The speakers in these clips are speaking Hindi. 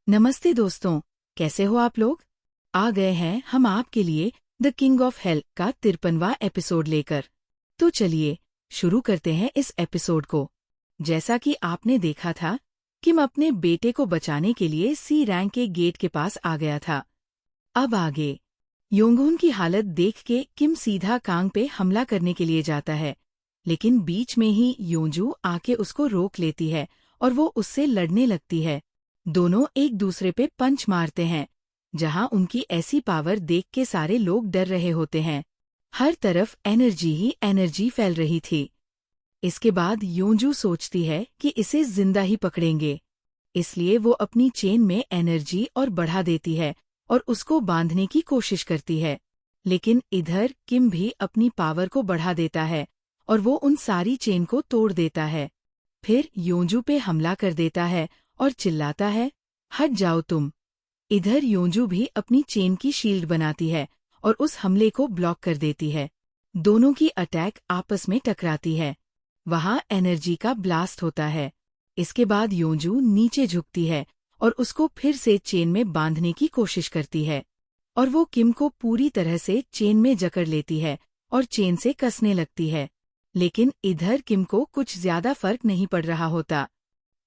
नमस्ते दोस्तों, कैसे हो आप लोग। आ गए हैं हम आपके लिए द किंग ऑफ हेल का 53वां एपिसोड लेकर। तो चलिए शुरू करते हैं इस एपिसोड को। जैसा कि आपने देखा था, किम अपने बेटे को बचाने के लिए सी रैंक के गेट के पास आ गया था। अब आगे योंगहोन की हालत देख के किम सीधा कांग पे हमला करने के लिए जाता है, लेकिन बीच में ही योंजू आके उसको रोक लेती है और वो उससे लड़ने लगती है। दोनों एक दूसरे पे पंच मारते हैं, जहां उनकी ऐसी पावर देख के सारे लोग डर रहे होते हैं। हर तरफ एनर्जी ही एनर्जी फैल रही थी। इसके बाद योंजू सोचती है कि इसे जिंदा ही पकड़ेंगे, इसलिए वो अपनी चेन में एनर्जी और बढ़ा देती है और उसको बांधने की कोशिश करती है। लेकिन इधर किम भी अपनी पावर को बढ़ा देता है और वो उन सारी चेन को तोड़ देता है। फिर योंजू पे हमला कर देता है और चिल्लाता है, हट जाओ तुम। इधर योंजू भी अपनी चेन की शील्ड बनाती है और उस हमले को ब्लॉक कर देती है। दोनों की अटैक आपस में टकराती है। वहां एनर्जी का ब्लास्ट होता है। इसके बाद योंजू नीचे झुकती है और उसको फिर से चेन में बांधने की कोशिश करती है, और वो किम को पूरी तरह से चेन में जकड़ लेती है और चेन से कसने लगती है। लेकिन इधर किम को कुछ ज्यादा फर्क नहीं पड़ रहा होता।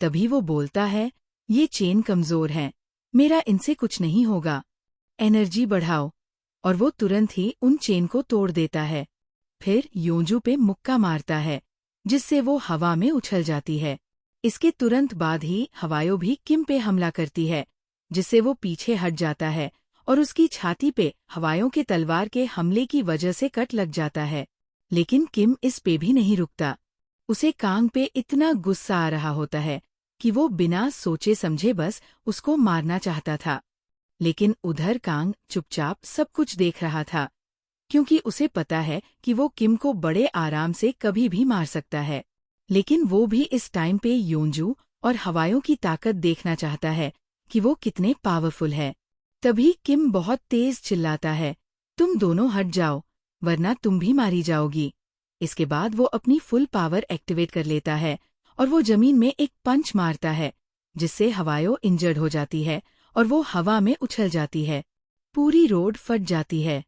तभी वो बोलता है, ये चेन कमजोर है, मेरा इनसे कुछ नहीं होगा, एनर्जी बढ़ाओ। और वो तुरंत ही उन चेन को तोड़ देता है। फिर योंजू पे मुक्का मारता है, जिससे वो हवा में उछल जाती है। इसके तुरंत बाद ही हवायो भी किम पे हमला करती है, जिससे वो पीछे हट जाता है और उसकी छाती पे हवायों के तलवार के हमले की वजह से कट लग जाता है। लेकिन किम इस पे भी नहीं रुकता। उसे कांग पे इतना गुस्सा आ रहा होता है कि वो बिना सोचे समझे बस उसको मारना चाहता था। लेकिन उधर कांग चुपचाप सब कुछ देख रहा था, क्योंकि उसे पता है कि वो किम को बड़े आराम से कभी भी मार सकता है। लेकिन वो भी इस टाइम पे योंजू और हवायों की ताकत देखना चाहता है कि वो कितने पावरफुल है। तभी किम बहुत तेज चिल्लाता है, तुम दोनों हट जाओ, वरना तुम भी मारी जाओगी। इसके बाद वो अपनी फुल पावर एक्टिवेट कर लेता है और वो जमीन में एक पंच मारता है, जिससे हवायो इंजर्ड हो जाती है और वो हवा में उछल जाती है। पूरी रोड फट जाती है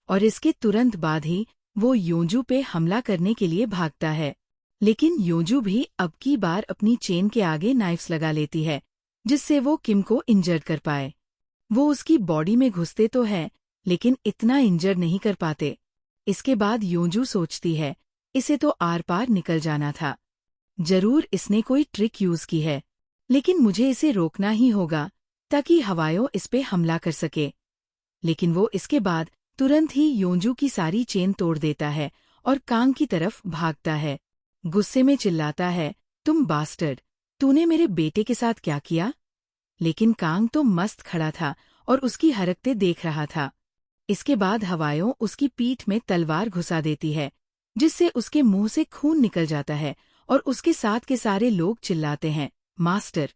और इसके तुरंत बाद ही वो योंजू पे हमला करने के लिए भागता है। लेकिन योंजू भी अब की बार अपनी चेन के आगे नाइफ्स लगा लेती है, जिससे वो किम को इंजर्ड कर पाए। वो उसकी बॉडी में घुसते तो है, लेकिन इतना इंजर्ड नहीं कर पाते। इसके बाद योंजू सोचती है, इसे तो आर पार निकल जाना था। जरूर इसने कोई ट्रिक यूज की है, लेकिन मुझे इसे रोकना ही होगा ताकि हवायो इस पे हमला कर सके। लेकिन वो इसके बाद तुरंत ही योंजू की सारी चेन तोड़ देता है और कांग की तरफ भागता है। गुस्से में चिल्लाता है, तुम बास्टर्ड, तूने मेरे बेटे के साथ क्या किया। लेकिन कांग तो मस्त खड़ा था और उसकी हरकतें देख रहा था। इसके बाद हवायो उसकी पीठ में तलवार घुसा देती है, जिससे उसके मुंह से खून निकल जाता है और उसके साथ के सारे लोग चिल्लाते हैं, मास्टर।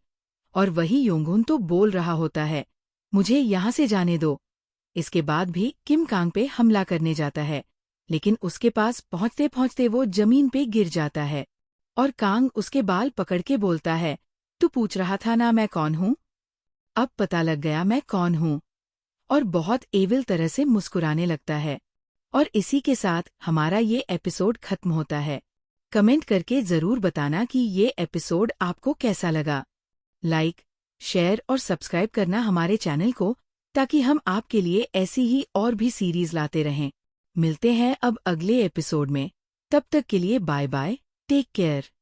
और वही योंगहोन तो बोल रहा होता है, मुझे यहाँ से जाने दो। इसके बाद भी किम कांग पे हमला करने जाता है, लेकिन उसके पास पहुंचते पहुंचते वो जमीन पे गिर जाता है और कांग उसके बाल पकड़ के बोलता है, तू पूछ रहा था ना मैं कौन हूँ, अब पता लग गया मैं कौन हूँ। और बहुत एविल तरह से मुस्कुराने लगता है। और इसी के साथ हमारा ये एपिसोड खत्म होता है। कमेंट करके जरूर बताना कि ये एपिसोड आपको कैसा लगा। लाइक, शेयर और सब्सक्राइब करना हमारे चैनल को, ताकि हम आपके लिए ऐसी ही और भी सीरीज लाते रहें। मिलते हैं अब अगले एपिसोड में। तब तक के लिए बाय बाय, टेक केयर।